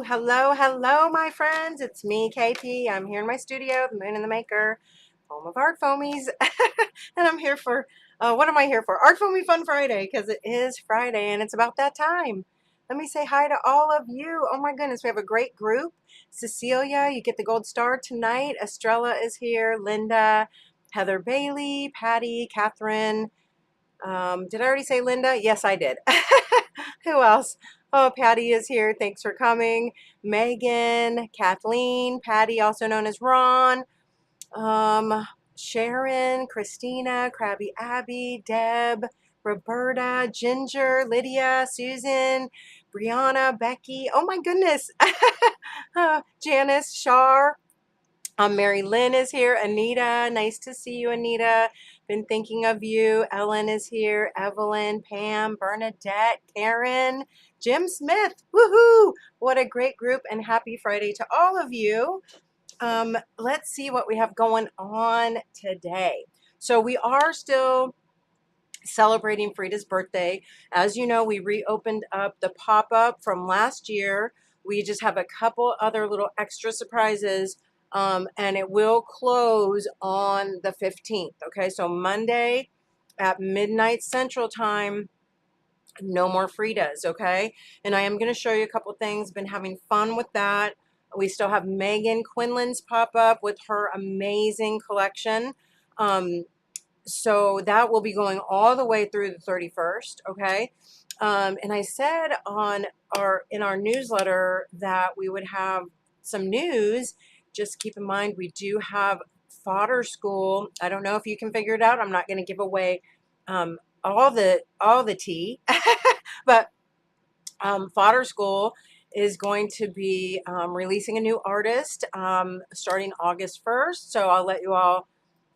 Hello, hello, my friends. It's me, Katie. I'm here in my studio, the Moon and the Maker, home of Art Foamies. And I'm here for, what am I here for? Art Foamy Fun Friday, because it is Friday and it's about that time. Let me say hi to all of you. Oh my goodness, we have a great group. Cecilia, you get the gold star tonight. Estrella is here. Linda, Heather Bailey, Patty, Catherine. Did I already say Linda? Yes, I did. Who else? Oh, Patty is here. Thanks for coming. Megan, Kathleen, Patty, also known as Ron, Sharon, Christina, Krabby Abby, Deb, Roberta, Ginger, Lydia, Susan, Brianna, Becky. Oh my goodness. Janice, Shar. Mary Lynn is here. Anita, nice to see you, Anita. Been thinking of you. Ellen is here. Evelyn, Pam, Bernadette, Karen, Jim Smith. Woohoo! What a great group, and happy Friday to all of you. Let's see what we have going on today. So we are still celebrating Frida's birthday. As you know, we reopened up the pop-up from last year. We just have a couple other little extra surprises, and it will close on the 15th. Okay, so Monday at midnight Central Time, no more Fridas. Okay, and I am going to show you a couple things. Been having fun with that. We still have Megan Quinlan's pop-up with her amazing collection. So that will be going all the way through the 31st. Okay. And I said in our newsletter that we would have some news. Just keep in mind, we do have fodder school. I don't know if you can figure it out. I'm not going to give away all the tea, but fodder school is going to be releasing a new artist starting August 1st. So I'll let you all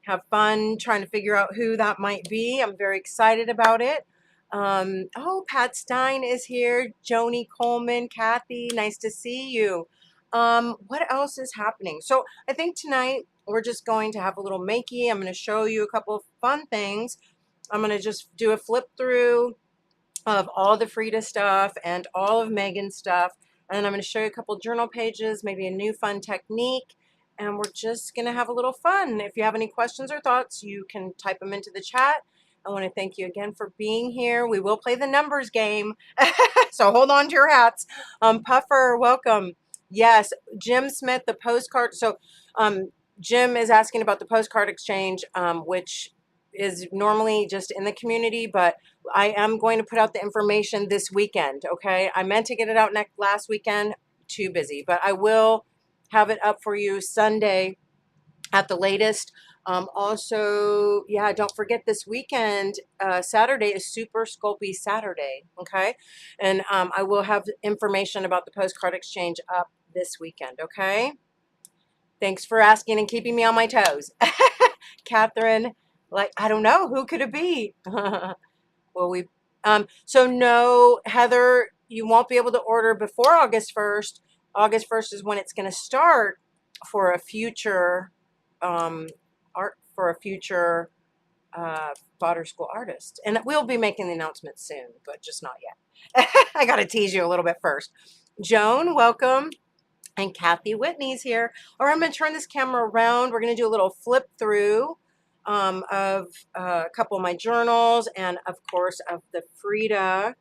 have fun trying to figure out who that might be. I'm very excited about it. Oh, Pat Stein is here. Joni Coleman, Kathy, nice to see you. What else is happening? So I think tonight we're just going to have a little makey. I'm going to show you a couple of fun things. I'm going to just do a flip through of all the Frida stuff and all of Megan's stuff. And then I'm going to show you a couple journal pages, maybe a new fun technique, and we're just going to have a little fun. If you have any questions or thoughts, you can type them into the chat. I want to thank you again for being here. We will play the numbers game, so hold on to your hats. Puffer, welcome. Yes, Jim Smith, the postcard. So Jim is asking about the postcard exchange, which is normally just in the community, but I am going to put out the information this weekend. Okay, I meant to get it out last weekend, too busy, but I will have it up for you Sunday at the latest. Also, yeah, don't forget this weekend, Saturday is Super Sculpey Saturday. Okay, and I will have information about the postcard exchange up this weekend. Okay, thanks for asking and keeping me on my toes. Catherine, like, I don't know, who could it be? Well, so no, Heather, you won't be able to order before August 1st. August 1st is when it's going to start for a future fodder school artist. And we'll be making the announcement soon, but just not yet. I got to tease you a little bit first. Joan, welcome. And Kathy Whitney's here. All right, I'm going to turn this camera around. We're going to do a little flip through of a couple of my journals and, of course, of the Frida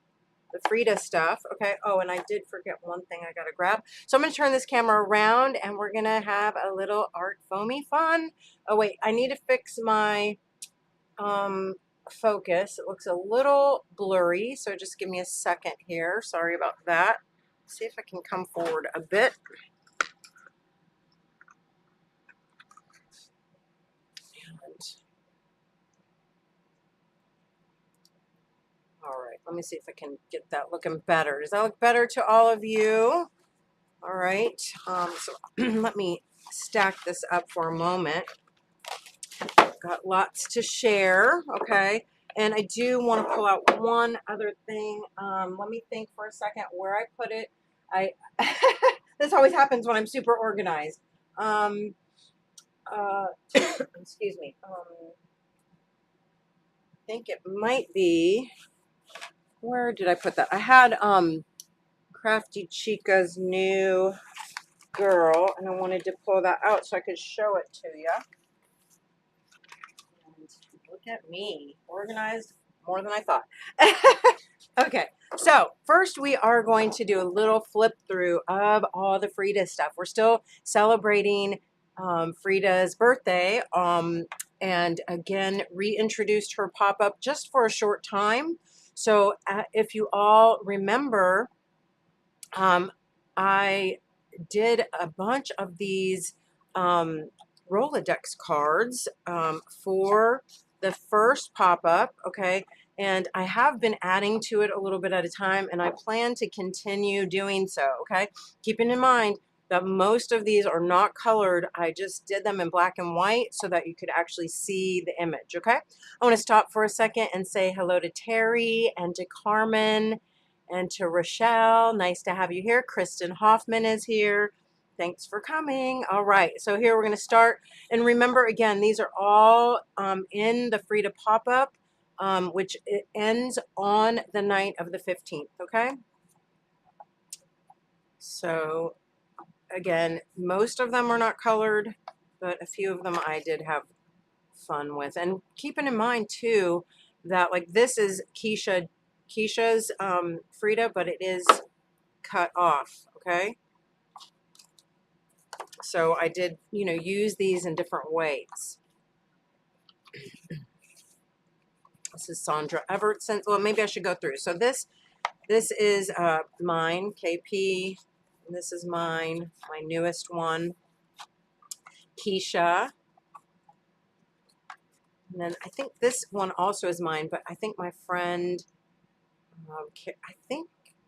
stuff. Okay. Oh, and I did forget one thing I got to grab. So I'm going to turn this camera around and we're going to have a little art foamy fun. Oh, wait, I need to fix my focus. It looks a little blurry, so just give me a second here. Sorry about that. See if I can come forward a bit. All right, let me see if I can get that looking better. Does that look better to all of you? All right, so let me stack this up for a moment. Got lots to share, okay? And I do want to pull out one other thing. Let me think for a second where I put it. This always happens when I'm super organized. Excuse me. I think it might be, where did I put that? I had Crafty Chica's new girl, and I wanted to pull that out so I could show it to you. And look at me, organized more than I thought. Okay, so first we are going to do a little flip through of all the Frida stuff. We're still celebrating Frida's birthday, and again reintroduced her pop-up just for a short time. So if you all remember, I did a bunch of these Rolodex cards for the first pop-up, okay? And I have been adding to it a little bit at a time, and I plan to continue doing so, okay? Keeping in mind that most of these are not colored. I just did them in black and white so that you could actually see the image, okay? I want to stop for a second and say hello to Terry and to Carmen and to Rochelle. Nice to have you here. Kristen Hoffman is here. Thanks for coming. All right, so here we're going to start. And remember, again, these are all in the Frida pop-up, which it ends on the night of the 15th, okay? So, again, most of them are not colored, but a few of them I did have fun with. And keeping in mind, too, that, like, this is Keisha's Frida, but it is cut off, okay? So I did, you know, use these in different ways. This is Sandra Evertson. Well, maybe I should go through. So this is mine, KP. This is mine, my newest one, Keisha. And then I think this one also is mine, but I think my friend,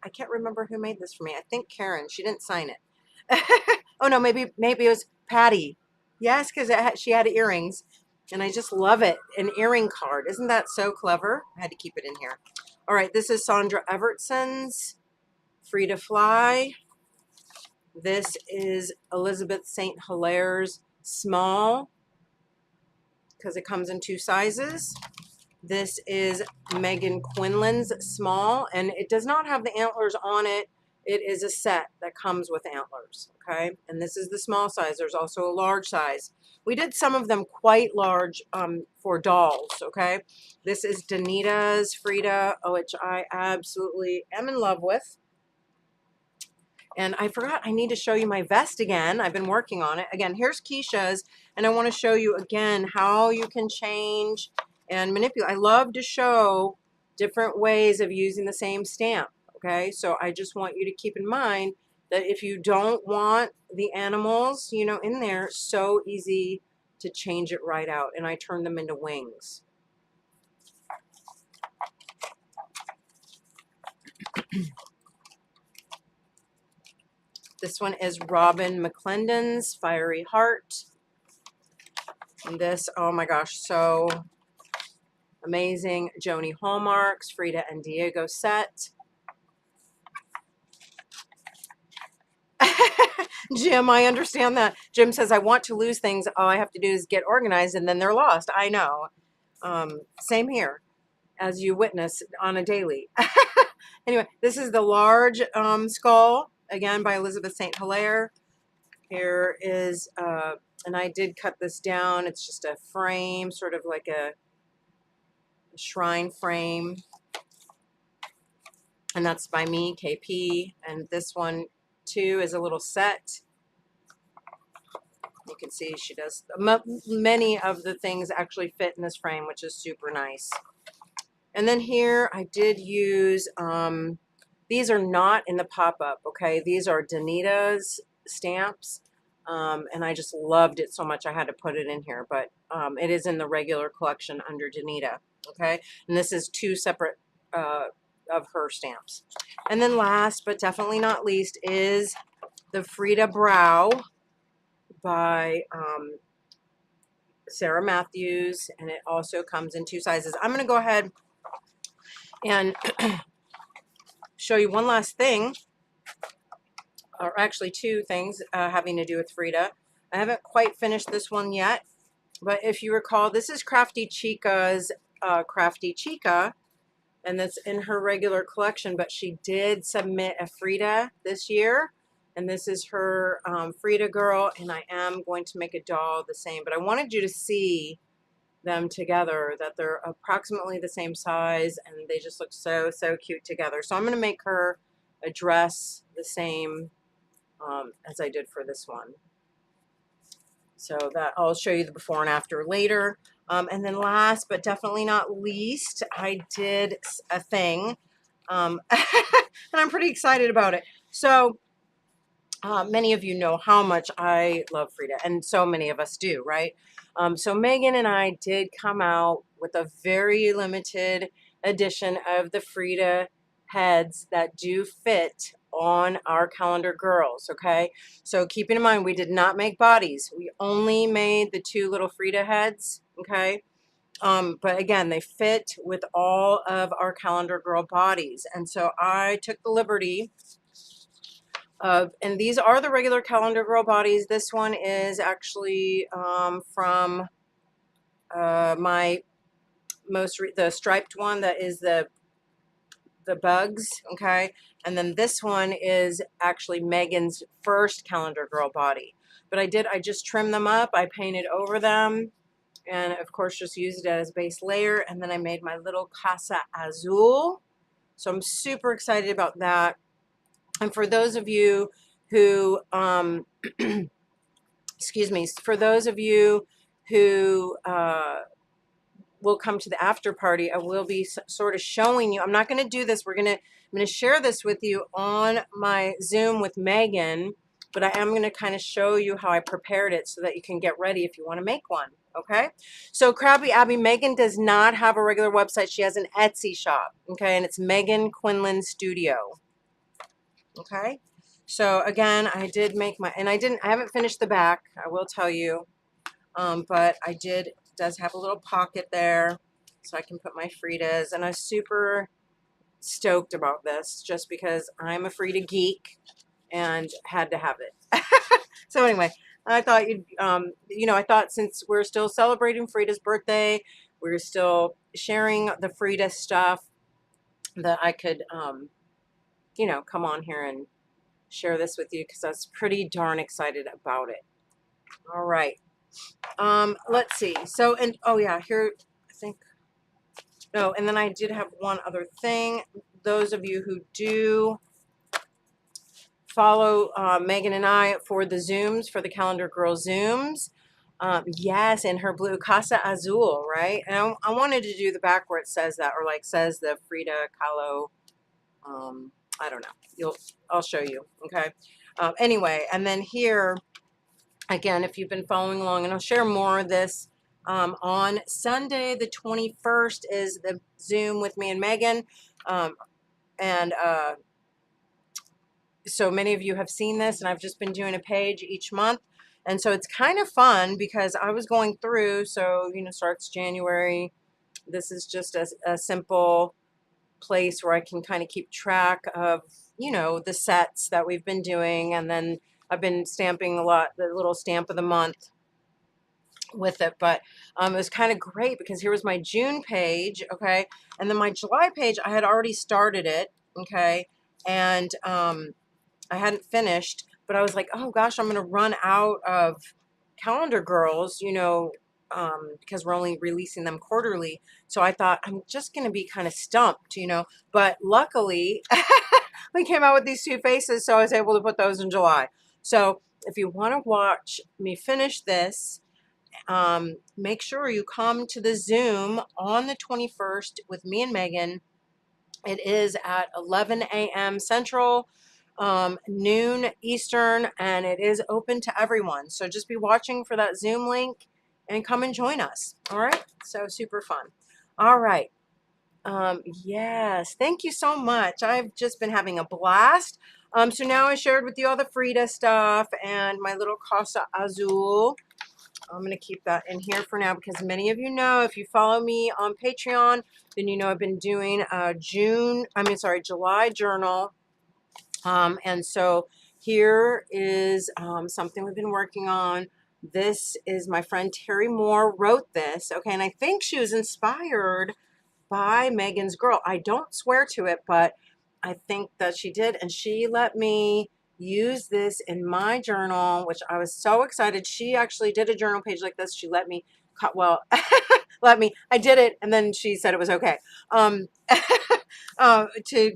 I can't remember who made this for me. I think Karen, she didn't sign it. Oh no, maybe it was Patty. Yes, because she had earrings, and I just love it. An earring card. Isn't that so clever? I had to keep it in here. All right, this is Sandra Evertson's Frida Fly. This is Elizabeth St. Hilaire's small, because it comes in 2 sizes. This is Megan Quinlan's small, and it does not have the antlers on it. It is a set that comes with antlers, okay? And this is the small size. There's also a large size. We did some of them quite large for dolls, okay? This is Danita's Frida, which I absolutely am in love with. And I forgot I need to show you my vest again. I've been working on it. Again, here's Keisha's, and I want to show you again how you can change and manipulate. I love to show different ways of using the same stamp. Okay, so I just want you to keep in mind that if you don't want the animals, you know, in there, so easy to change it right out. And I turn them into wings. This one is Robin McClendon's Fiery Heart. And this, oh my gosh, so amazing. Joni Hallmark's Frida and Diego set. Jim, I understand that. Jim says, I want to lose things. All I have to do is get organized and then they're lost. I know. Same here, as you witness on a daily. Anyway, this is the large skull, again, by Elizabeth St. Hilaire. Here is, and I did cut this down. It's just a frame, sort of like a shrine frame. And that's by me, KP. And this one, too, is a little set. You can see she does, many of the things actually fit in this frame, which is super nice. And then here I did use, these are not in the pop-up, okay? These are Danita's stamps, and I just loved it so much I had to put it in here, but it is in the regular collection under Danita, okay? And this is 2 separate of her stamps. And then last, but definitely not least, is the Frida Brow by Sarah Matthews, and it also comes in 2 sizes. I'm going to go ahead and show you one last thing, or actually 2 things having to do with Frida. I haven't quite finished this one yet, but if you recall, this is Crafty Chica's Crafty Chica, and that's in her regular collection, but she did submit a Frida this year, and this is her Frida girl, and I am going to make a doll the same, but I wanted you to see them together, that they're approximately the same size, and they just look so, so cute together. So I'm going to make her a dress the same as I did for this one. So that I'll show you the before and after later. And then last but definitely not least, I did a thing, and I'm pretty excited about it. So many of you know how much I love Frida, and so many of us do, right? So Megan and I did come out with a very limited edition of the Frida heads that do fit on our calendar girls, okay? So keeping in mind, we did not make bodies. We only made the 2 little Frida heads, okay? But again, they fit with all of our calendar girl bodies. And so I took the liberty and these are the regular calendar girl bodies. This one is actually from my the striped one that is the bugs, okay? And then this one is actually Megan's first calendar girl body. But I just trimmed them up. I painted over them, and of course just used it as base layer. And then I made my little Casa Azul. So I'm super excited about that. And for those of you who, excuse me, for those of you who will come to the after party, I will be sort of showing you. I'm not going to do this. I'm going to share this with you on my Zoom with Megan, but I am going to kind of show you how I prepared it so that you can get ready if you want to make one. Okay. So Krabby Abby, Megan does not have a regular website. She has an Etsy shop. Okay. And it's Megan Quinlan Studio. Okay. So again, I did make my, and I haven't finished the back, I will tell you, but it does have a little pocket there so I can put my Fridas, and I'm super stoked about this just because I'm a Frida geek and had to have it. So anyway, I thought I thought since we're still celebrating Frida's birthday, we're still sharing the Frida stuff, that I could, come on here and share this with you because I was pretty darn excited about it. All right. Let's see. So, and oh yeah, here, I think, no, and then I did have one other thing. Those of you who do follow Megan and I for the Zooms, for the Calendar Girl Zooms, yes, in her blue Casa Azul, right? And I wanted to do the back where it says that, or like says the Frida Kahlo, I don't know. I'll show you, okay? Anyway, and then here, again, if you've been following along, and I'll share more of this, on Sunday the 21st is the Zoom with me and Megan, and so many of you have seen this, and I've just been doing a page each month, and so it's kind of fun because I was going through, so starts January. This is just a simple place where I can kind of keep track of the sets that we've been doing, and then I've been stamping a lot, the little stamp of the month with it. But it was kind of great because here was my June page, okay, and then my July page, I had already started it, okay, and I hadn't finished, but I was like, oh gosh, I'm going to run out of calendar girls, because we're only releasing them quarterly. So I thought I'm just going to be kind of stumped, but luckily we came out with these 2 faces, so I was able to put those in July. So if you want to watch me finish this, make sure you come to the Zoom on the 21st with me and Megan. It is at 11 a.m. Central, noon Eastern, and it is open to everyone. So just be watching for that Zoom link and come and join us. All right. So super fun. All right. Yes. Thank you so much. I've just been having a blast. So now I shared with you all the Frida stuff and my little Casa Azul. I'm going to keep that in here for now because many of you know, if you follow me on Patreon, then I've been doing a July journal. And so here is something we've been working on. This is my friend Terry Moore wrote this, okay, and I think she was inspired by Megan's girl. I don't swear to it, but I think that she did. And she let me use this in my journal, which I was so excited. She actually did a journal page like this. She let me cut, well, let me, I did it. And then she said it was okay. To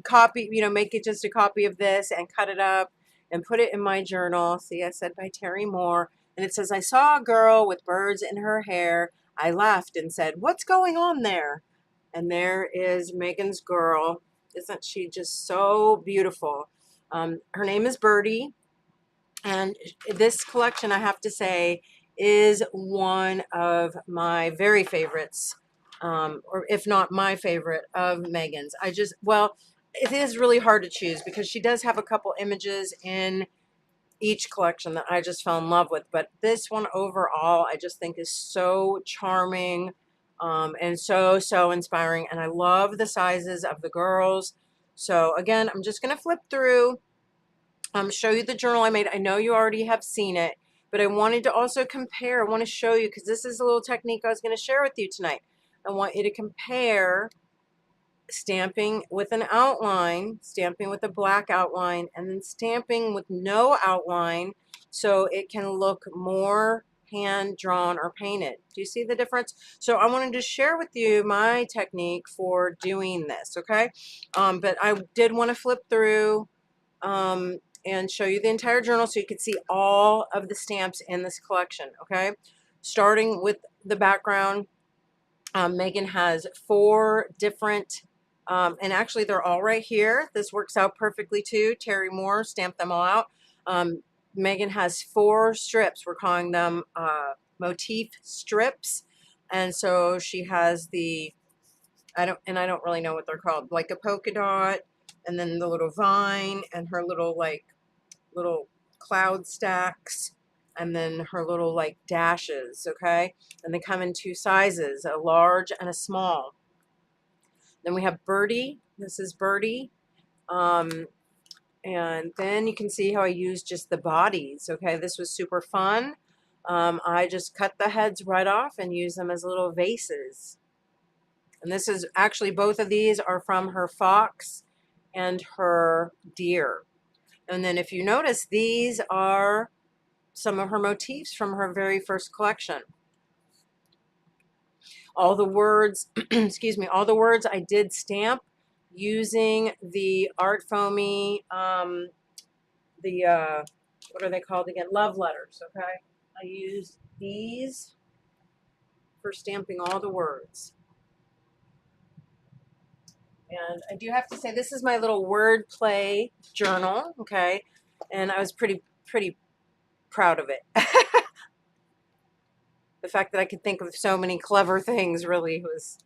copy, you know, make it just a copy of this and cut it up and put it in my journal. See, I said by Terry Moore. And it says, I saw a girl with birds in her hair. I laughed and said, what's going on there? And there is Megan's girl. Isn't she just so beautiful? Her name is Birdie. And this collection, I have to say, is one of my very favorites, or if not my favorite of Megan's. Well, it is really hard to choose because she does have a couple images in each collection that I just fell in love with. But this one overall, I just think is so charming, and so inspiring. And I love the sizes of the girls. So again, I'm just going to flip through, show you the journal I made. I know you already have seen it, but I wanted to also compare. I want to show you, because this is a little technique I was going to share with you tonight. I want you to compare stamping with an outline, stamping with a black outline, and then stamping with no outline, so it can look more hand drawn or painted. Do you see the difference? So I wanted to share with you my technique for doing this, okay? But I did want to flip through and show you the entire journal so you could see all of the stamps in this collection, okay? Starting with the background, Megan has 4 different, and actually they're all right here. This works out perfectly too. Terry Moore stamped them all out. Megan has 4 strips. We're calling them motif strips. And so she has the, I don't really know what they're called, like a polka dot, and then the little vine, and her little little cloud stacks, and then her little like dashes, okay? And they come in 2 sizes, a large and a small. Then we have Birdie. This is Birdie. And then you can see how I use just the bodies, okay? This was super fun. I just cut the heads right off and use them as little vases. And this is actually, both of these are from her fox and her deer. And then if you notice, these are some of her motifs from her very first collection. All the words, excuse me, all the words I did stamp using the ArtFoamies, what are they called again? Love letters, okay? I used these for stamping all the words. And I do have to say, this is my little word play journal, okay? And I was pretty proud of it. The fact that I could think of so many clever things really was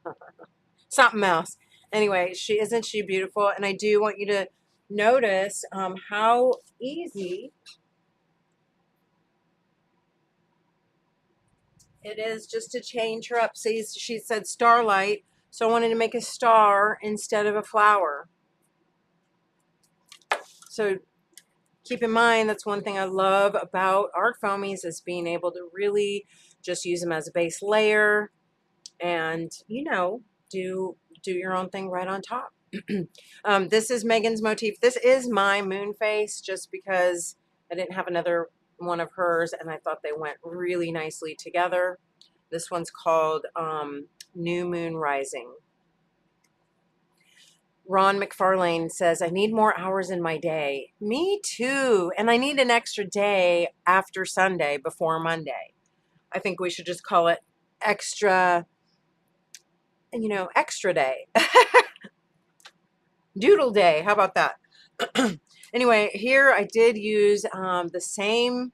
something else. Anyway, isn't she beautiful? And I do want you to notice how easy it is just to change her up. See, she said starlight, so I wanted to make a star instead of a flower. So keep in mind, that's one thing I love about ArtFoamies, is being able to really just use them as a base layer and, you know, do your own thing right on top. This is Megan's motif. This is my moon face, just because I didn't have another one of hers and I thought they went really nicely together. This one's called New Moon Rising. Ron McFarlane says, I need more hours in my day. Me too. And I need an extra day after Sunday before Monday. I think we should just call it extra, you know, extra day. Doodle day. How about that? Anyway, here I did use the same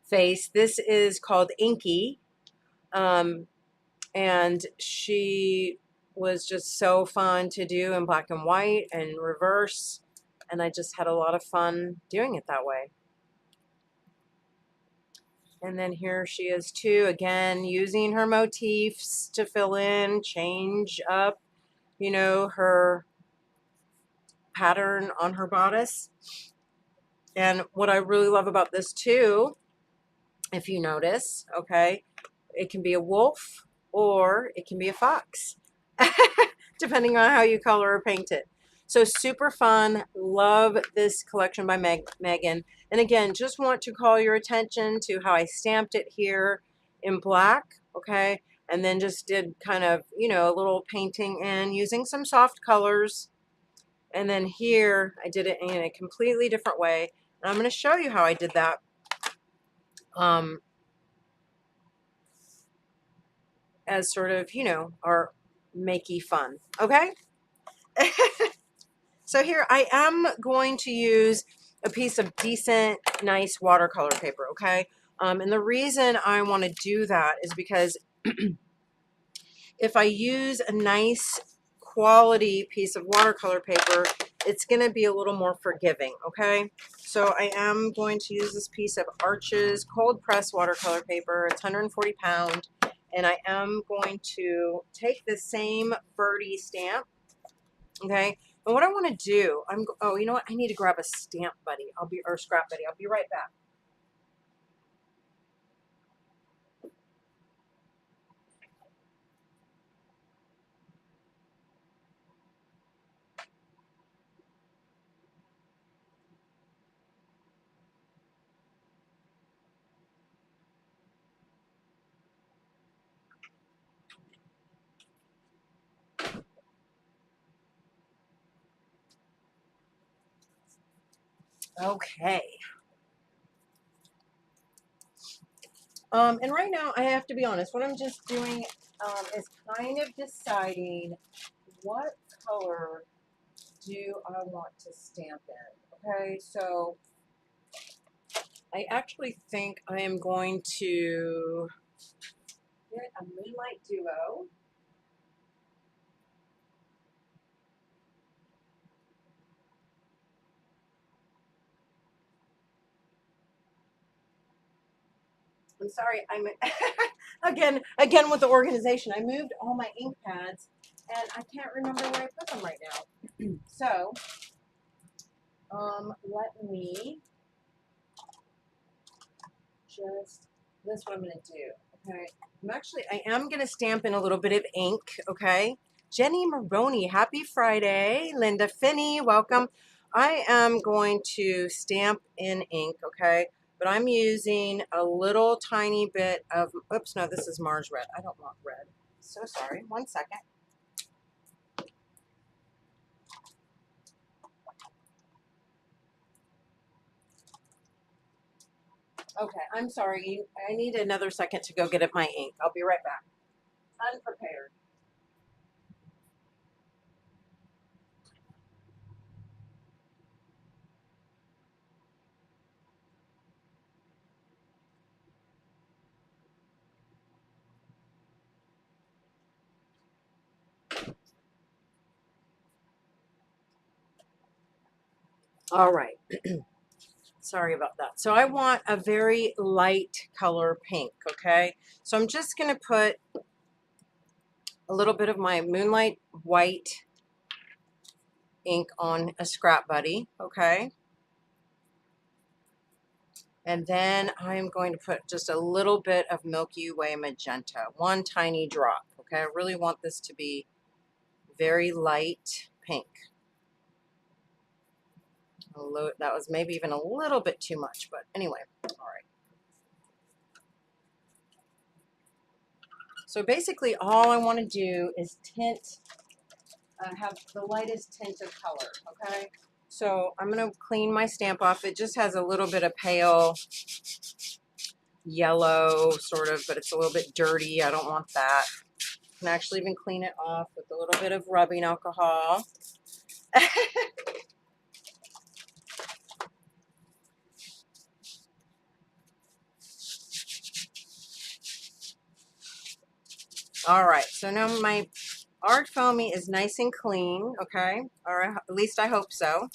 face. This is called Inky. And she was just so fun to do in black and white and reverse, and I just had a lot of fun doing it that way. And then here she is too, again using her motifs to fill in, change up, you know, her pattern on her bodice. And what I really love about this too, if you notice, okay, it can be a wolf or it can be a fox. depending on how you color or paint it. So super fun. Love this collection by Megan. And again, just want to call your attention to how I stamped it here in black, okay? And then just did kind of, you know, a little painting in using some soft colors. And then here I did it in a completely different way. And I'm going to show you how I did that. As sort of, you know, our makey fun, okay? So here I am going to use a piece of decent, nice watercolor paper, okay? And the reason I want to do that is because if I use a nice quality piece of watercolor paper, it's going to be a little more forgiving, okay? So I am going to use this piece of Arches cold press watercolor paper. It's 140 pound. And I am going to take the same birdie stamp, okay? And what I want to do, oh, you know what? I need to grab a stamp buddy. Or scrap buddy. I'll be right back. Okay. And right now, I have to be honest, what I'm just doing is kind of deciding what color do I want to stamp in. Okay, so I actually think I am going to get a Moonlight Duo. I'm sorry, I'm again with the organization. I moved all my ink pads and I can't remember where I put them right now. So, let me just, this is what I'm going to do, okay? I am going to stamp in a little bit of ink, okay? Jenny Maroney, happy Friday. Linda Finney, welcome. I am going to stamp in ink, okay? But I'm using a little tiny bit of, oops, no, this is Mars red. I don't want red. So sorry, 1 second. Okay, I'm sorry. I need another second to go get at my ink. I'll be right back. Unprepared. All right. Sorry about that. So I want a very light color pink, okay? So I'm just going to put a little bit of my Moonlight White ink on a scrap buddy, okay? And then I'm going to put just a little bit of Milky Way Magenta, one tiny drop, okay? I really want this to be very light pink. That was maybe even a little bit too much, but anyway, all right. So basically all I want to do is tint, have the lightest tint of color, okay? So I'm going to clean my stamp off. It just has a little bit of pale yellow sort of, but it's a little bit dirty. I don't want that. I can actually even clean it off with a little bit of rubbing alcohol. All right, so now my art foamy is nice and clean, okay? Or at least I hope so.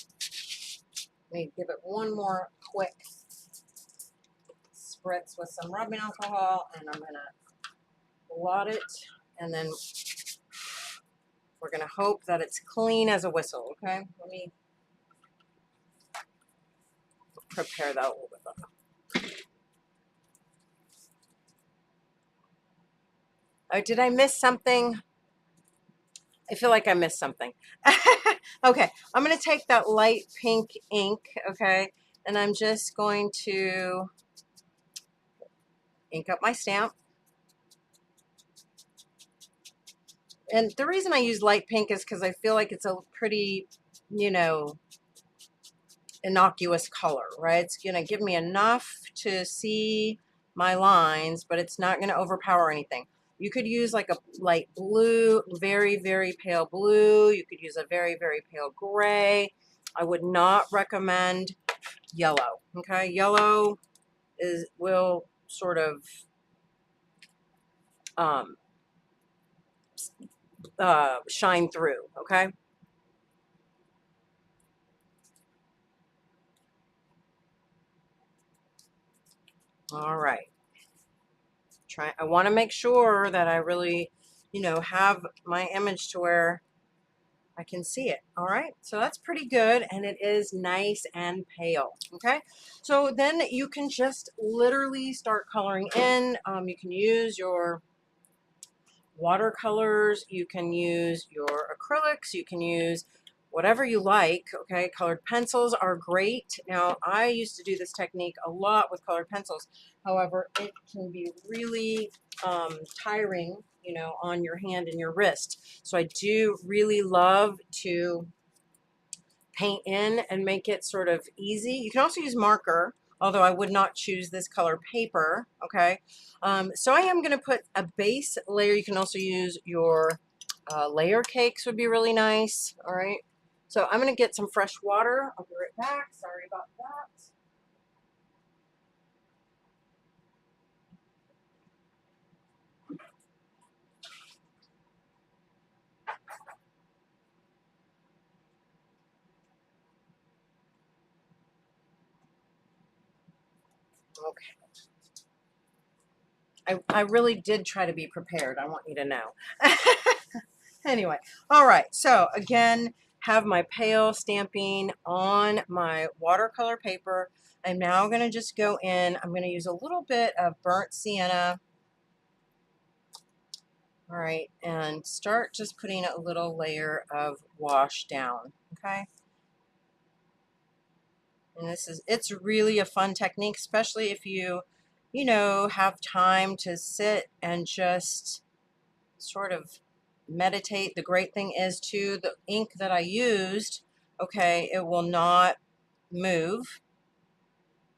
Let me give it one more quick spritz with some rubbing alcohol, and I'm gonna blot it, and then we're gonna hope that it's clean as a whistle, okay? Let me prepare that a little bit better. Oh, did I miss something? I feel like I missed something. Okay, I'm going to take that light pink ink, okay, and I'm just going to ink up my stamp. And the reason I use light pink is because I feel like it's a pretty, you know, innocuous color, right? It's going to give me enough to see my lines, but it's not going to overpower anything. You could use like a light blue, very, very pale blue. You could use a very, very pale gray. I would not recommend yellow, okay? Yellow will sort of um, shine through, okay? All right. I want to make sure that I really, you know, have my image to where I can see it. All right, so that's pretty good, and it is nice and pale. Okay, so then you can just literally start coloring in. You can use your watercolors, you can use your acrylics, you can use whatever you like. Okay, colored pencils are great. Now, I used to do this technique a lot with colored pencils. However, it can be really tiring, you know, on your hand and your wrist. So I do really love to paint in and make it sort of easy. You can also use marker, although I would not choose this color paper, okay? So I am gonna put a base layer. You can also use your layer cakes would be really nice, all right? So I'm gonna get some fresh water. I'll be right back, sorry about that. Okay, I really did try to be prepared, I want you to know. Anyway, all right, so again, have my pale stamping on my watercolor paper. I'm now going to just go in. I'm going to use a little bit of burnt sienna. All right, and start just putting a little layer of wash down, okay? And it's really a fun technique, especially if you know, have time to sit and just sort of meditate. The great thing is too, the ink that I used, okay, it will not move.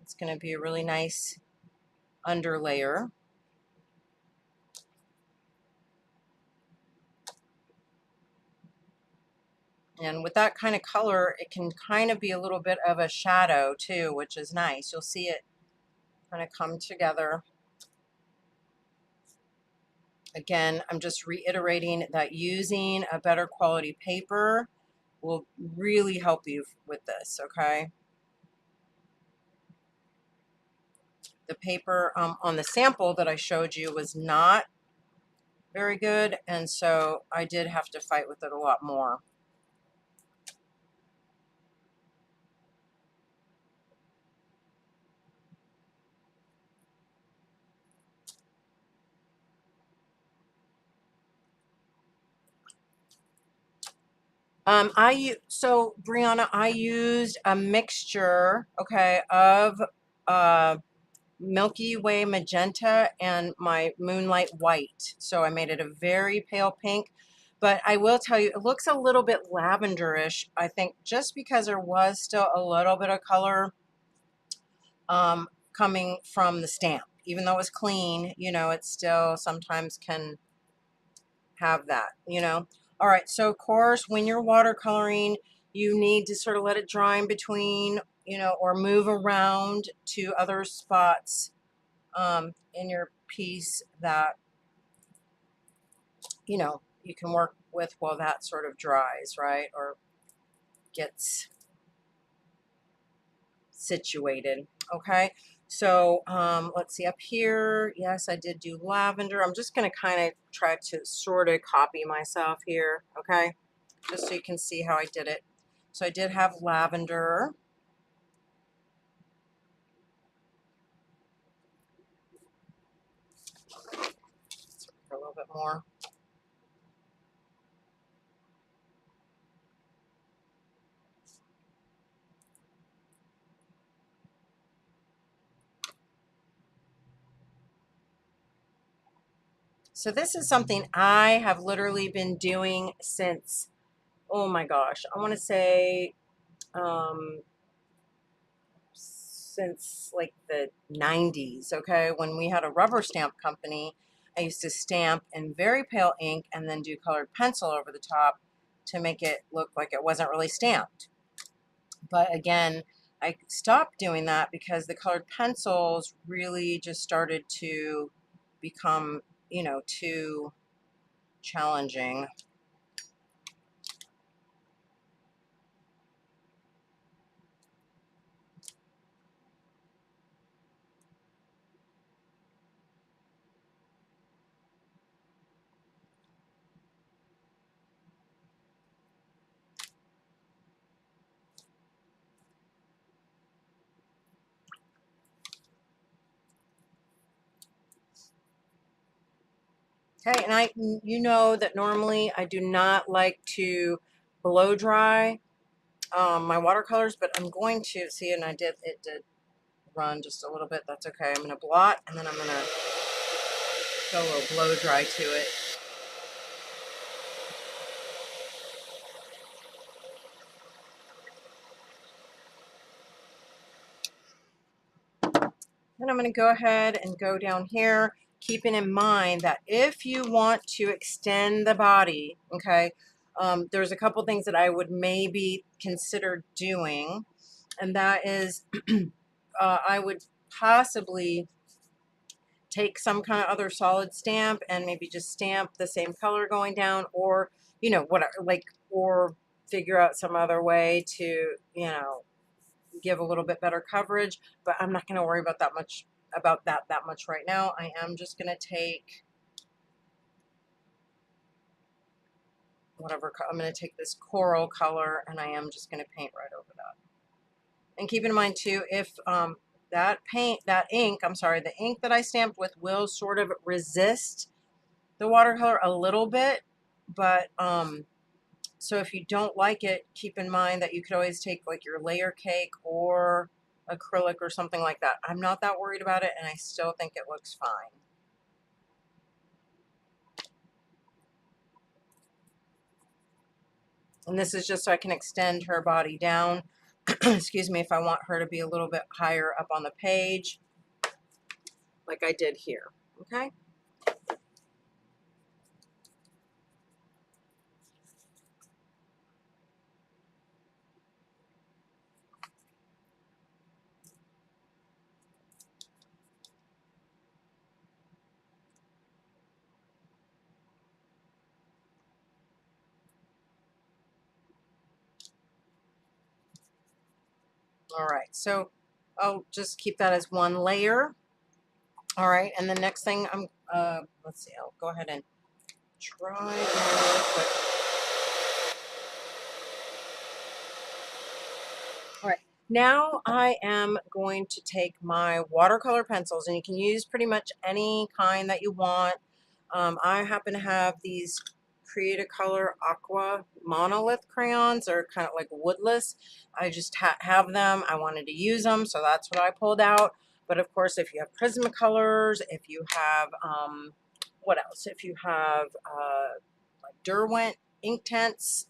It's going to be a really nice underlayer. And with that kind of color, it can kind of be a little bit of a shadow too, which is nice. You'll see it kind of come together. Again, I'm just reiterating that using a better quality paper will really help you with this, okay? The paper on the sample that I showed you was not very good, and so I did have to fight with it a lot more. So Brianna, I used a mixture, okay, of uh, Milky Way magenta and my Moonlight white. So I made it a very pale pink, but I will tell you, it looks a little bit lavenderish, I think, just because there was still a little bit of color coming from the stamp. Even though it was clean, you know, it still sometimes can have that, you know. All right, so of course, when you're watercoloring, you need to sort of let it dry in between, you know, or move around to other spots in your piece that, you know, you can work with while that sort of dries, right, or gets situated. Okay, so let's see up here. Yes, I did do lavender. I'm just going to kind of try to sort of copy myself here, okay, just so you can see how I did it. So I did have lavender. A little bit more. So this is something I have literally been doing since, oh my gosh, I want to say um, since like the 90s, okay? When we had a rubber stamp company, I used to stamp in very pale ink and then do colored pencil over the top to make it look like it wasn't really stamped. But again, I stopped doing that because the colored pencils really just started to become, you know, too challenging. Okay, and you know that normally I do not like to blow dry my watercolors, but I'm going to see, and it did run just a little bit. That's okay. I'm going to blot, and then I'm going to go a little blow dry to it. Then I'm going to go ahead and go down here, keeping in mind that if you want to extend the body, okay, there's a couple things that I would maybe consider doing, and that is I would possibly take some kind of other solid stamp and maybe just stamp the same color going down, or, you know, whatever, like, or figure out some other way to, you know, give a little bit better coverage. But I'm not going to worry about that much right now. I am just going to take whatever, I'm going to take this coral color and I am just going to paint right over that. And keep in mind too, if that ink, I'm sorry, the ink that I stamped with will sort of resist the watercolor a little bit, but so if you don't like it, keep in mind that you could always take like your layer cake or acrylic or something like that. I'm not that worried about it, and I still think it looks fine. And this is just so I can extend her body down. Excuse me, if I want her to be a little bit higher up on the page, like I did here, okay? All right, so I'll just keep that as one layer. All right, and the next thing let's see, I'll go ahead and try really quick. All right, now I am going to take my watercolor pencils, and you can use pretty much any kind that you want. I happen to have these Create a Color Aqua monolith crayons. They're kind of like woodless. I just have them. I wanted to use them, so that's what I pulled out. But of course, if you have Prismacolors, if you have, what else? If you have like Derwent Inktense,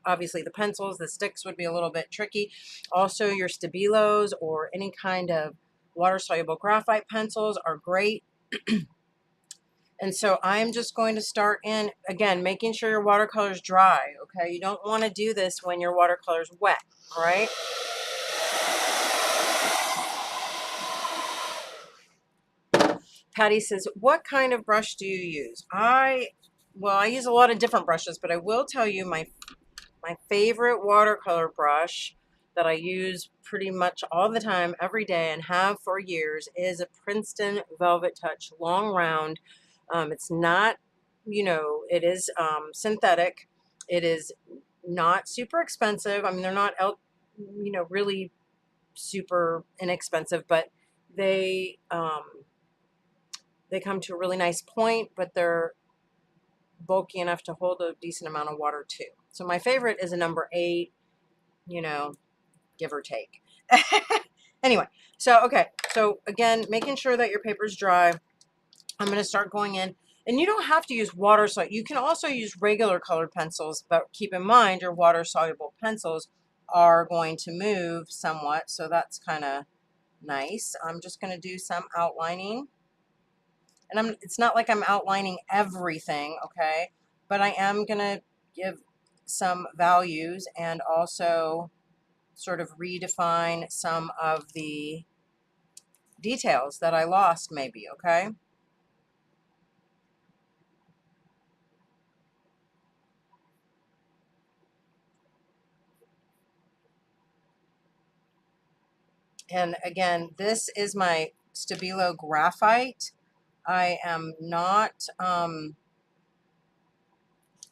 obviously the pencils, the sticks would be a little bit tricky. Also, your Stabilos or any kind of water-soluble graphite pencils are great. And so I'm just going to start in, again, making sure your watercolor is dry, okay? You don't want to do this when your watercolor is wet, all right? Patty says, what kind of brush do you use? Well, I use a lot of different brushes, but I will tell you my favorite watercolor brush that I use pretty much all the time, every day, and have for years is a Princeton Velvet Touch Long Round. It's not, you know, it is synthetic. It is not super expensive. I mean, they're not, you know, really super inexpensive, but they come to a really nice point, but they're bulky enough to hold a decent amount of water too. So my favorite is a number 8, you know, give or take. Anyway, so okay, so again, making sure that your paper's dry. I'm going to start going in, And you don't have to use water soluble. You can also use regular colored pencils, but keep in mind your water soluble pencils are going to move somewhat, so that's kind of nice. I'm just going to do some outlining. And it's not like I'm outlining everything, okay? But I am going to give some values and also sort of redefine some of the details that I lost maybe, okay? And again, this is my Stabilo graphite. I am not going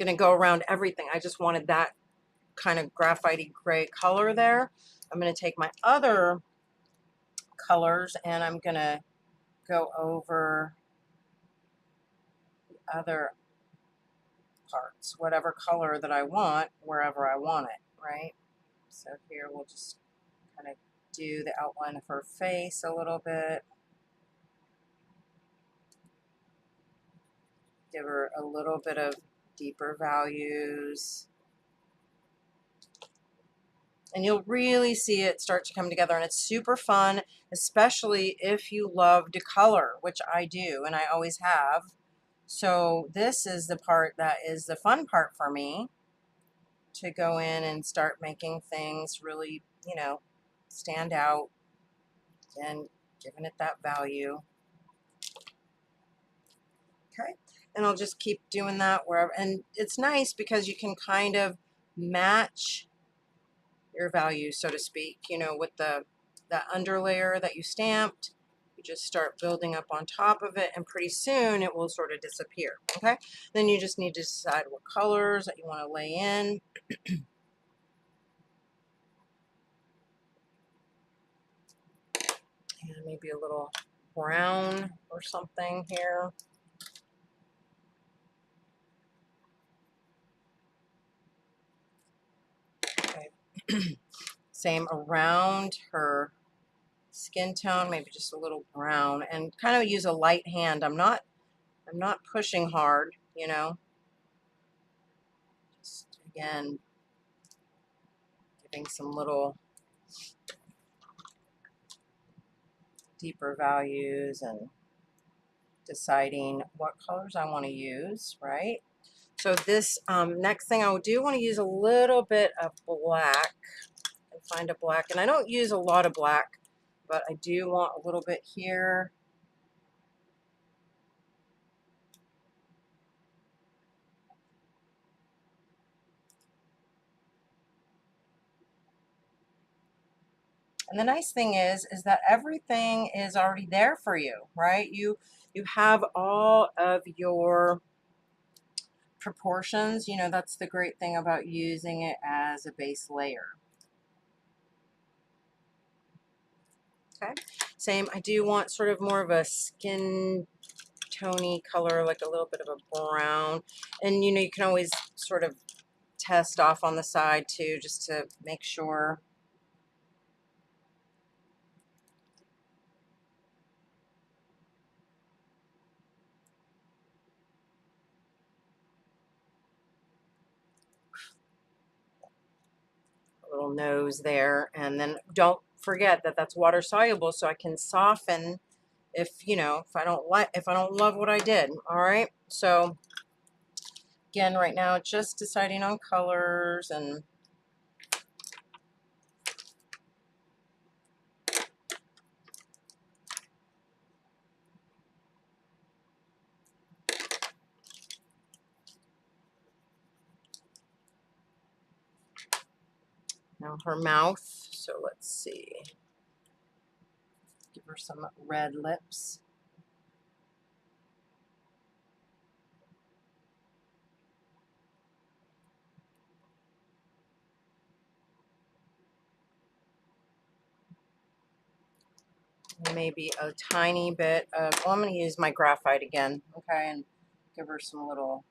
to go around everything. I just wanted that kind of graphite-y gray color there. I'm going to take my other colors and I'm going to go over the other parts, whatever color that I want, wherever I want it, right? So here we'll just kind of do the outline of her face a little bit. Give her a little bit of deeper values. And you'll really see it start to come together, and it's super fun, especially if you love to color, which I do, and I always have. So this is the part that is the fun part for me, to go in and start making things really, you know, stand out and giving it that value. Okay, and I'll just keep doing that wherever, and it's nice because you can kind of match your value, so to speak, you know, with the underlayer that you stamped. You just start building up on top of it, and pretty soon it will sort of disappear. Okay, then you just need to decide what colors that you want to lay in. And maybe a little brown or something here. Okay. Same around her skin tone, maybe just a little brown, and kind of use a light hand. I'm not pushing hard, you know. Just again giving some little deeper values and deciding what colors I want to use, right? So this next thing I do want to use a little bit of black, and find a black, and I don't use a lot of black, but I do want a little bit here. And the nice thing is that everything is already there for you, right? You have all of your proportions. You know, that's the great thing about using it as a base layer. Okay, same. I do want sort of more of a skin tony color, like a little bit of a brown. And you know, you can always sort of test off on the side too, just to make sure. A little nose there, and then don't forget that that's water soluble, so I can soften if, you know, if I don't love what I did. All right, so again, right now just deciding on colors. And now her mouth, so let's see, give her some red lips. Maybe a tiny bit of, well, I'm going to use my graphite again, okay, and give her some little,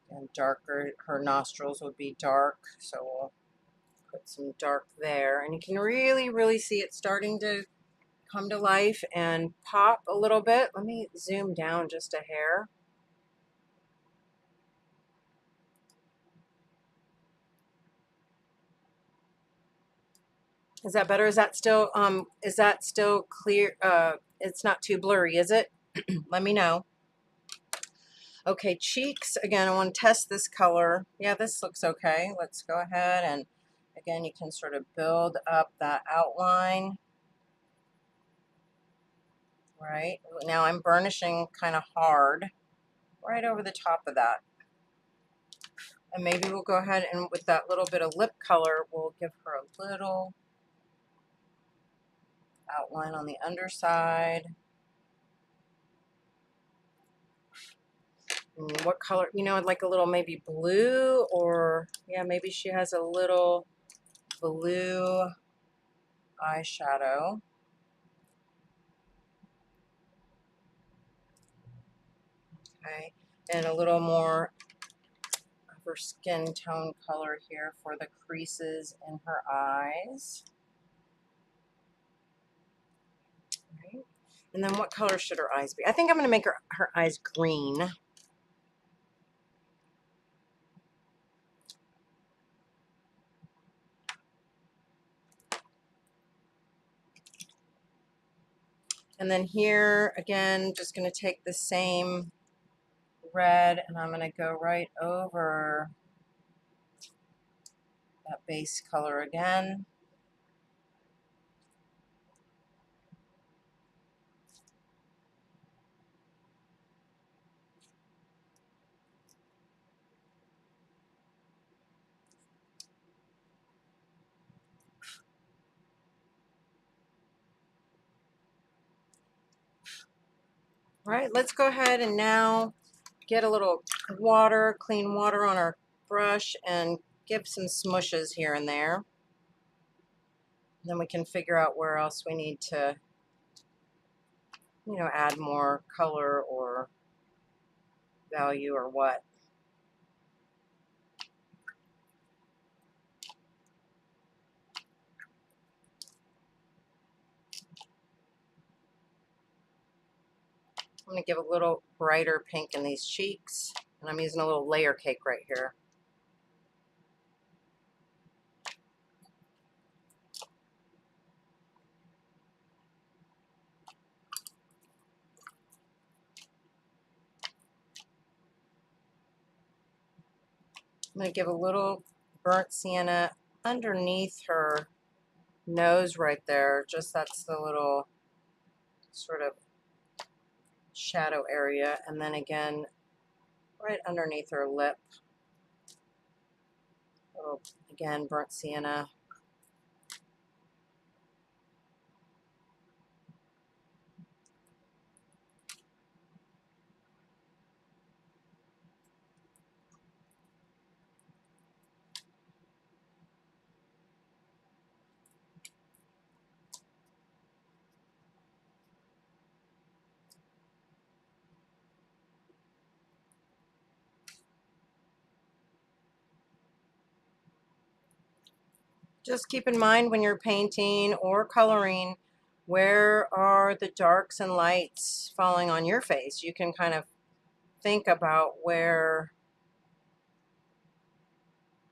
and darker, her nostrils would be dark, so we'll put some dark there, and you can really, really see it starting to come to life and pop a little bit. Let me zoom down just a hair. Is that better? Is that still clear? It's not too blurry, is it? Let me know. Okay, cheeks. Again, I want to test this color. Yeah, this looks okay. Let's go ahead and again, you can sort of build up that outline. Right now I'm burnishing kind of hard right over the top of that. And maybe we'll go ahead and with that little bit of lip color, we'll give her a little outline on the underside. And what color, you know, like a little maybe blue, or yeah, maybe she has a little blue eyeshadow. Okay, and a little more of her skin tone color here for the creases in her eyes. Right. And then what color should her eyes be? I think I'm going to make her eyes green. And then here, again, just going to take the same red and I'm going to go right over that base color again. All right, let's go ahead and now get a little water, clean water on our brush and give some smushes here and there. And then we can figure out where else we need to, you know, add more color or value or what. I'm going to give a little brighter pink in these cheeks, and I'm using a little layer cake right here. I'm going to give a little burnt sienna underneath her nose right there. Just that's the little sort of shadow area. And then again, right underneath her lip. Little, again, burnt sienna. Just keep in mind when you're painting or coloring, where are the darks and lights falling on your face? You can kind of think about where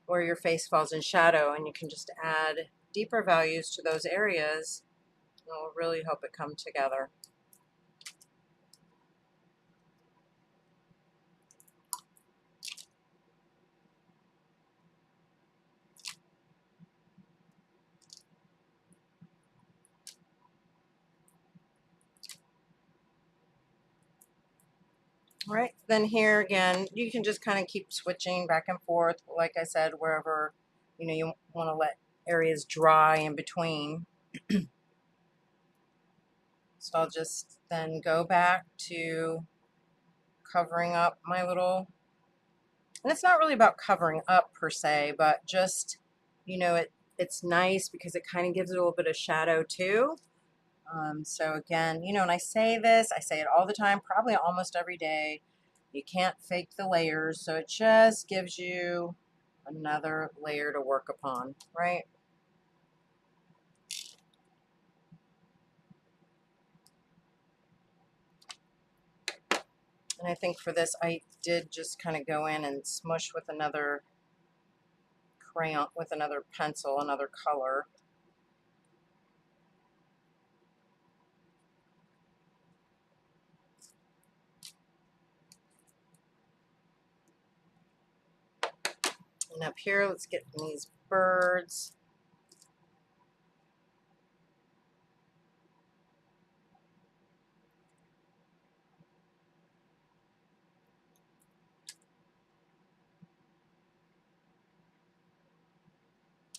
your face falls in shadow, and you can just add deeper values to those areas. It will really help it come together. All right, then here again, you can just kind of keep switching back and forth, like I said, wherever you know you want to let areas dry in between. So I'll just then go back to covering up my little, and it's not really about covering up per se, but just, you know, it's nice because it kind of gives it a little bit of shadow too. So again, you know, and I say this, I say it all the time, probably almost every day. You can't fake the layers, so it just gives you another layer to work upon, right? And I think for this, I did just kind of go in and smush with another crayon, with another pencil, another color. And up here, let's get these birds.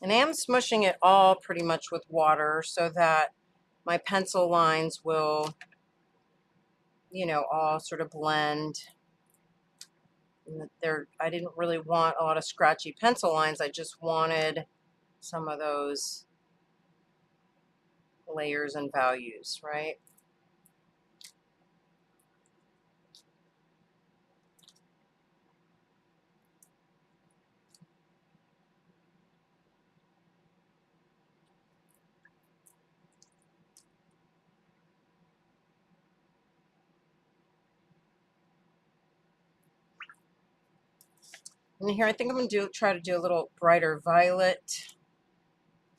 And I am smushing it all pretty much with water so that my pencil lines will, you know, all sort of blend. And I didn't really want a lot of scratchy pencil lines. I just wanted some of those layers and values, right? And here I think I'm going to try to do a little brighter violet.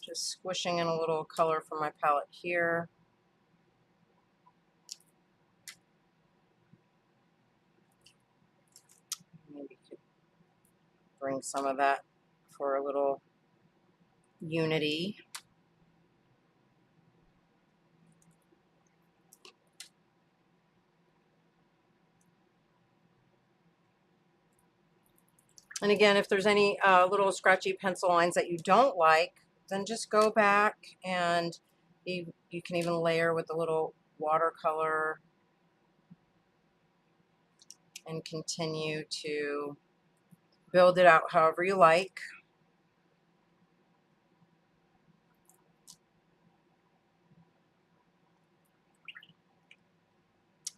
Just squishing in a little color from my palette here. Maybe could bring some of that for a little unity. And again, if there's any little scratchy pencil lines that you don't like, then just go back and you can even layer with a little watercolor and continue to build it out however you like.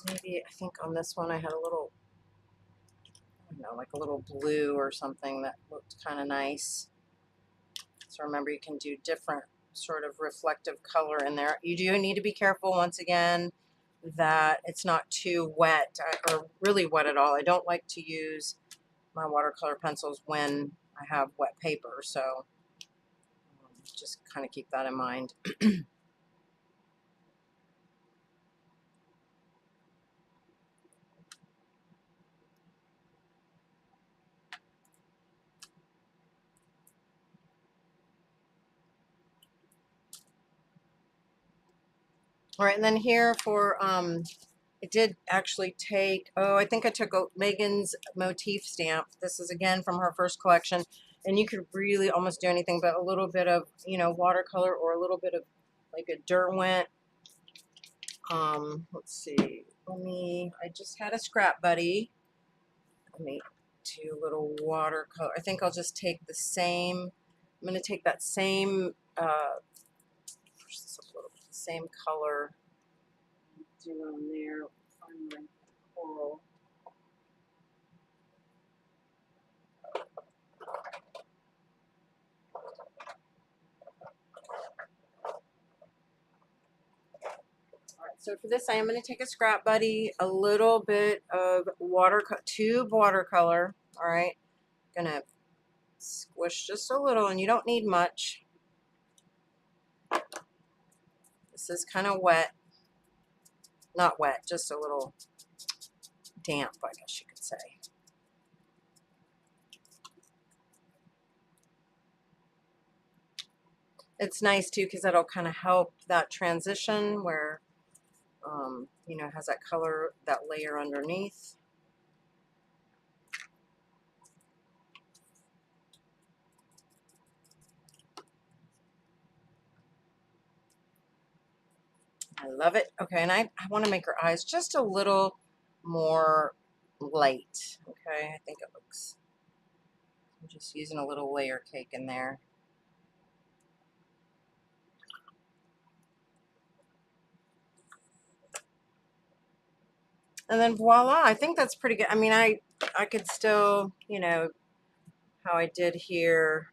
Maybe I think on this one I had a little, I don't know, like a little blue or something that looked kind of nice. So remember, you can do different sort of reflective color in there. You do need to be careful, once again, that it's not too wet or really wet at all. I don't like to use my watercolor pencils when I have wet paper, so just kind of keep that in mind. All right, and then here for, it did actually take, oh, I think I took Megan's motif stamp. This is again from her first collection. And you could really almost do anything but a little bit of, you know, watercolor or a little bit of like a Derwent. Let's see. I just had a scrap buddy. Let me do a little watercolor. I think I'll just take the same, I'm going to take that same, push this up a little bit, the same color. Do on there, find my coral. So for this, I am going to take a scrap buddy, a little bit of tube watercolor. All right, gonna squish just a little, and you don't need much. This is kind of wet, not wet, just a little damp, I guess you could say. It's nice too because that'll kind of help that transition where, you know, it has that color, that layer underneath. I love it. Okay, and I want to make her eyes just a little more light. Okay, I think it looks, I'm just using a little layer cake in there. And then voila, I think that's pretty good. I mean, I could still, you know, how I did here,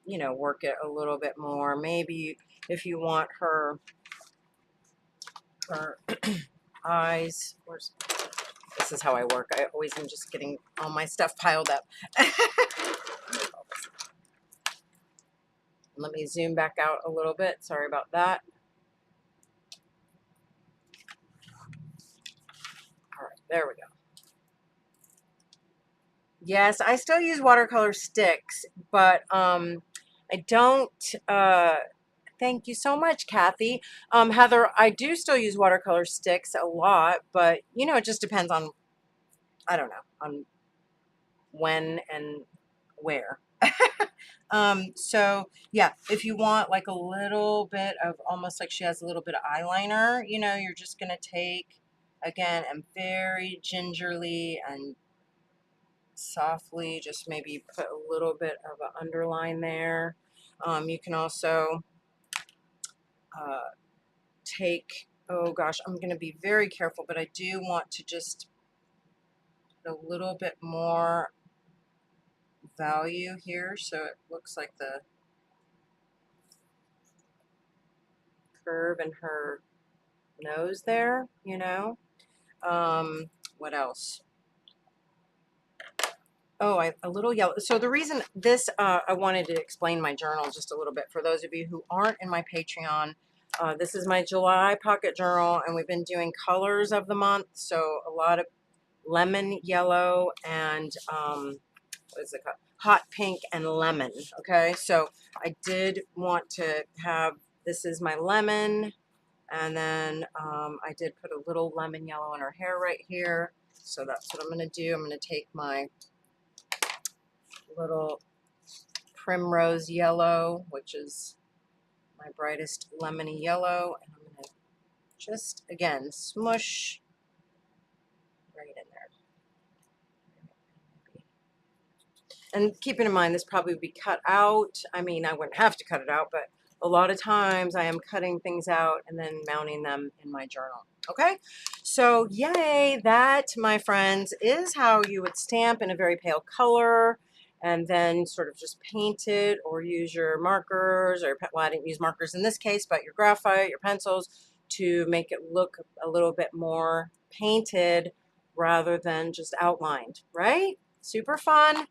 you know, work it a little bit more. Maybe if you want her eyes. This is how I work. I always am just getting all my stuff piled up. Let me zoom back out a little bit. Sorry about that. All right, there we go. Yes, I still use watercolor sticks, but I don't. Thank you so much, Kathy. Heather, I do still use watercolor sticks a lot, but you know, it just depends on, I don't know, on when and where. So yeah, if you want like a little bit of, almost like she has a little bit of eyeliner, you know, you're just gonna take, again, and very gingerly and softly just maybe put a little bit of an underline there. You can also take, oh gosh, I'm going to be very careful, but I do want to just put a little bit more value here so it looks like the curve in her nose there, you know. What else? Oh, a little yellow. So the reason this, I wanted to explain my journal just a little bit for those of you who aren't in my Patreon. This is my July pocket journal, and we've been doing colors of the month. So a lot of lemon yellow and what is it called? Hot pink and lemon. Okay, so I did want to have, this is my lemon, and then I did put a little lemon yellow in her hair right here. So that's what I'm going to do. I'm going to take my little primrose yellow, which is my brightest lemony yellow, and I'm going to just, again, smush right in there. And keeping in mind, this probably would be cut out. I mean, I wouldn't have to cut it out, but a lot of times I am cutting things out and then mounting them in my journal. Okay, so yay, that, my friends, is how you would stamp in a very pale color and then sort of just paint it or use your markers, or, well, I didn't use markers in this case, but your graphite, your pencils, to make it look a little bit more painted rather than just outlined, right? Super fun.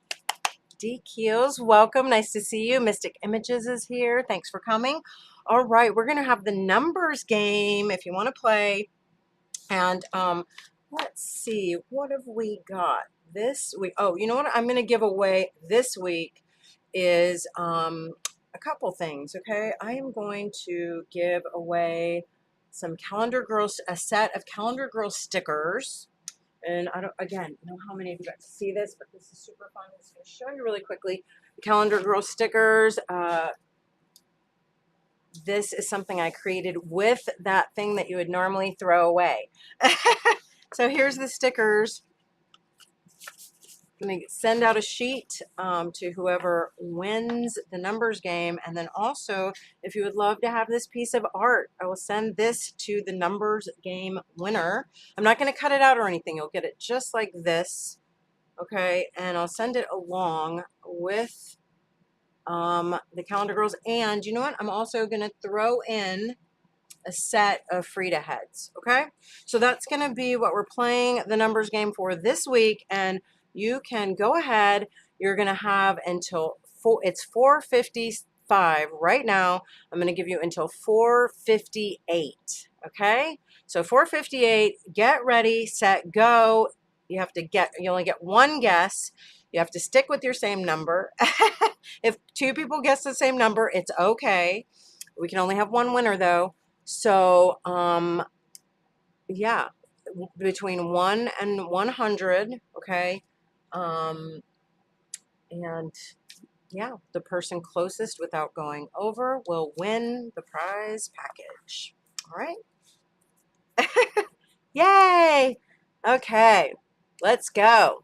D Keels, welcome. Nice to see you. Mystic Images is here. Thanks for coming. All right, we're going to have the numbers game if you want to play. And let's see, what have we got this week? Oh, you know what I'm going to give away this week is a couple things, okay? I am going to give away some Calendar Girls, a set of Calendar Girl stickers. And I don't, again, know how many of you got to see this, but this is super fun. I'm just going to show you really quickly. Calendar Girl stickers. This is something I created with that thing that you would normally throw away. So here's the stickers. Let me send out a sheet to whoever wins the numbers game. And then also, if you would love to have this piece of art, I will send this to the numbers game winner. I'm not going to cut it out or anything. You'll get it just like this. Okay. And I'll send it along with the Calendar Girls. And you know what? I'm also going to throw in a set of Frida heads. Okay. So that's going to be what we're playing the numbers game for this week. And you can go ahead. You're going to have until it's 4:55 right now. I'm going to give you until 4:58. Okay. So 4:58, get ready, set, go. You only get one guess. You have to stick with your same number. If two people guess the same number, it's okay. We can only have one winner though. So, yeah, between 1 and 100, okay? And yeah, the person closest without going over will win the prize package. All right? Yay! Okay, let's go.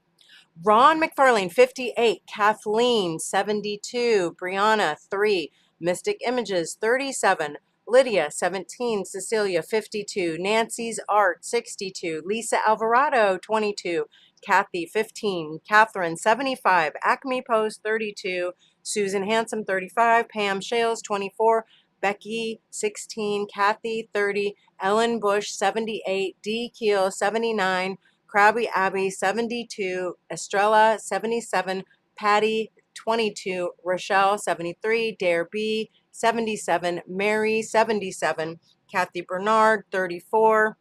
Ron McFarlane, 58. Kathleen, 72. Brianna, 3. Mystic Images, 37. Lydia, 17. Cecilia, 52. Nancy's Art, 62. Lisa Alvarado, 22. Kathy, 15. Catherine, 75. Acme Post, 32. Susan Handsome, 35. Pam Shales, 24. Becky 16, Kathy 30, Ellen Bush 78, D Keel 79, Krabby Abby 72, Estrella 77, Patty 22, Rochelle 73, Dare B 77, Mary 77, Kathy Bernard 34,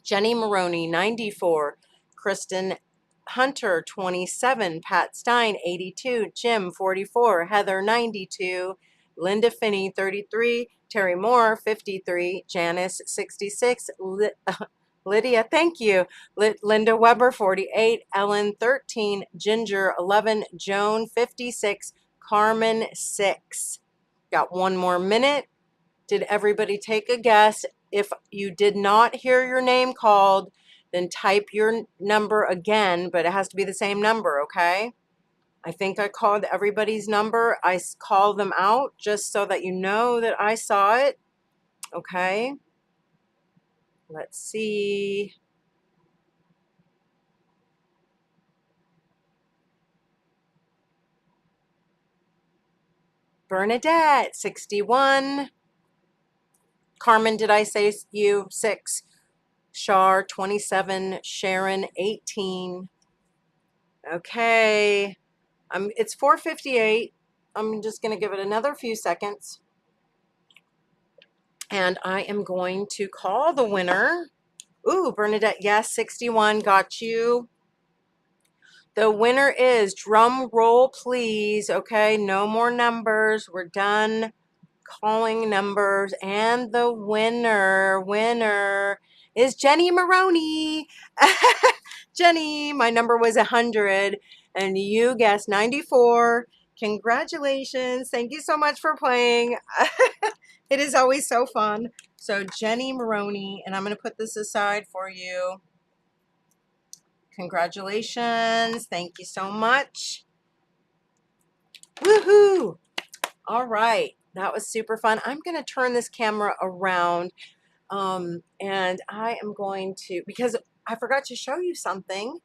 Jenny Maroney 94, Kristen Hunter 27, Pat Stein 82, Jim 44, Heather 92, Linda Finney 33, Terry Moore 53, Janice 66, Lydia, thank you, Linda Weber 48, Ellen 13, Ginger 11, Joan 56, Carmen 6. Got one more minute. Did everybody take a guess? If you did not hear your name called, then type your number again, but it has to be the same number, okay? I think I called everybody's number. I called them out just so that you know that I saw it, okay? Let's see. Bernadette, 61. Carmen, did I say you? 6. Char, 27. Sharon, 18. Okay. It's 4:58. I'm just going to give it another few seconds. And I am going to call the winner. Ooh, Bernadette, yes, 61. Got you. The winner is, drum roll, please. Okay, no more numbers. We're done calling numbers. And the winner is Jenny Maroney. Jenny, my number was 100 and you guessed 94. Congratulations. Thank you so much for playing. It is always so fun. So Jenny Maroney, and I'm going to put this aside for you. Congratulations. Thank you so much. Woohoo. All right. That was super fun. I'm going to turn this camera around. And I am going to, because I forgot to show you something.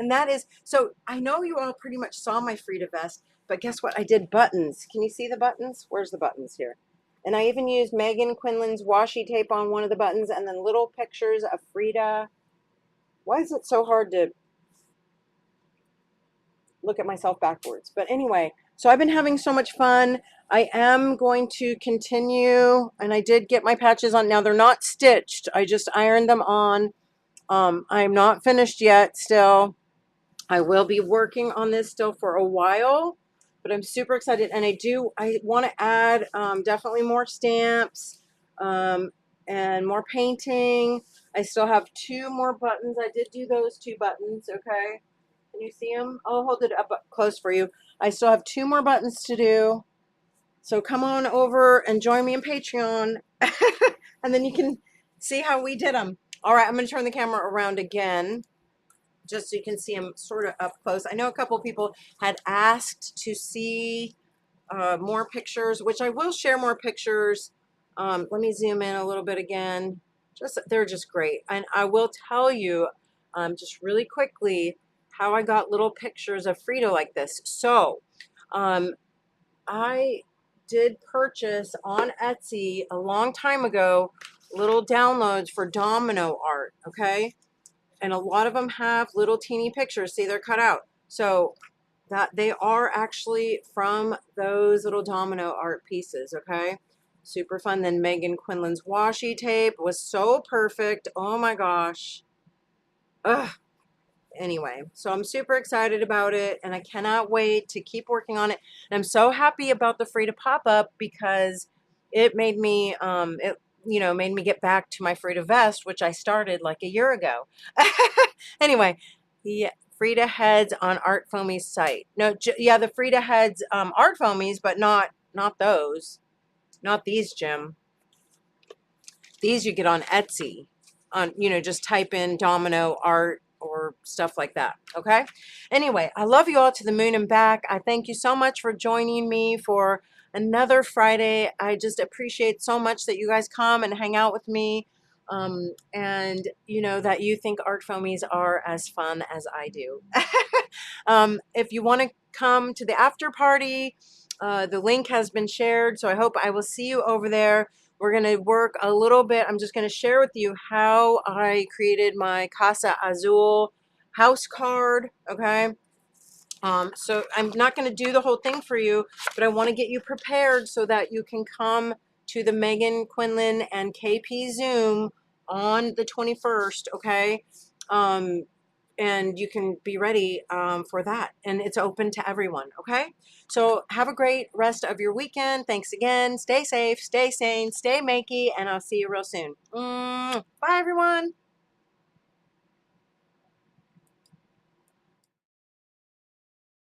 And that is, so I know you all pretty much saw my Frida vest, but guess what? I did buttons. Can you see the buttons? Where's the buttons here? And I even used Megan Quinlan's washi tape on one of the buttons and then little pictures of Frida. Why is it so hard to look at myself backwards? But anyway, so I've been having so much fun. I am going to continue, and I did get my patches on. Now they're not stitched. I just ironed them on. I'm not finished yet still. I will be working on this still for a while, but I'm super excited. And I want to add definitely more stamps and more painting. I still have 2 more buttons. I did do those 2 buttons, okay? Can you see them? I'll hold it up close for you. I still have 2 more buttons to do. So come on over and join me in Patreon. And then you can see how we did them. All right, I'm going to turn the camera around again, just so you can see them sort of up close. I know a couple people had asked to see more pictures, which I will share more pictures. Let me zoom in a little bit again. They're just great. And I will tell you just really quickly how I got little pictures of Frida like this. So I did purchase on Etsy a long time ago little downloads for domino art, okay? And a lot of them have little teeny pictures. See, they're cut out. So that they are actually from those little domino art pieces, okay? Super fun. Then Megan Quinlan's washi tape was so perfect. Oh my gosh. Ugh. Anyway, so I'm super excited about it, and I cannot wait to keep working on it. And I'm so happy about the Frida pop-up because it made me, made me get back to my Frida vest, which I started like a year ago. Anyway, yeah, Frida heads on ArtFoamies site. No, yeah, the Frida heads ArtFoamies, but not those, not these, Jim. These you get on Etsy. On just type in domino art or stuff like that. Okay. Anyway, I love you all to the moon and back. I thank you so much for joining me for another Friday. I just appreciate so much that you guys come and hang out with me. And that you think ArtFoamies are as fun as I do. If you want to come to the after party, The link has been shared, so I hope I will see you over there. We're going to work a little bit. I'm just going to share with you how I created my Casa Azul house card, okay? So I'm not going to do the whole thing for you, but I want to get you prepared so that you can come to the Megan Quinlan and KP Zoom on the 21st, okay? And you can be ready for that. And it's open to everyone, okay? So have a great rest of your weekend. Thanks again. Stay safe, stay sane, stay makey, and I'll see you real soon. Bye, everyone.